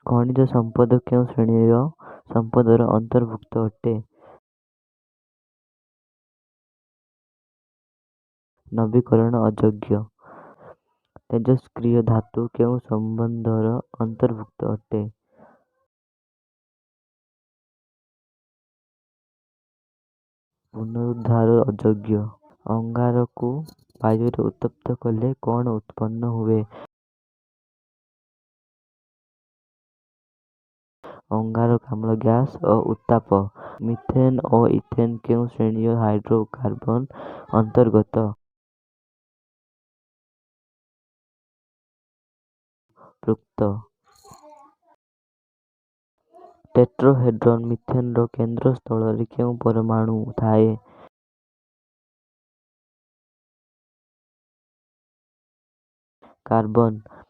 ଖଣିଜ ସମ୍ପଦ କେଉଁ ଶ୍ରେଣୀର ସମ୍ପଦର ଅନ୍ତର୍ଭୁକ୍ତ ଅଟେ? ନବୀକରଣ ଅଯୋଗ୍ୟ। ତେଜସ୍କ୍ରିୟ ଧାତୁ କେଉଁ ସମ୍ବନ୍ଧର ଅନ୍ତର୍ଭୁକ୍ତ ଅଟେ? ପୁନରୁଦ୍ଧାର ଅଯୋଗ୍ୟ। ଅଙ୍ଗାରକୁ ବାୟୁରେ ଉତ୍ତପ୍ତ କଲେ କ'ଣ ଉତ୍ପନ୍ନ ହୁଏ? ଅଙ୍ଗାରକାମ୍ଳ ଗ୍ୟାସ୍ ଓ ଉତ୍ତାପ। ମିଥେନ୍ ଓ ଇଥେନ୍ କେଉଁ ଶ୍ରେଣୀୟ ହାଇଡ୍ରୋକାର୍ବନ ଅନ୍ତର୍ଗତ? ପୃକ୍ତ। ଟେଟ୍ରାହେଡ୍ରନ୍ ମିଥେନ୍ର କେନ୍ଦ୍ର ସ୍ଥଳରେ କେଉଁ ପରମାଣୁ ଥାଏ? କାର୍ବନ।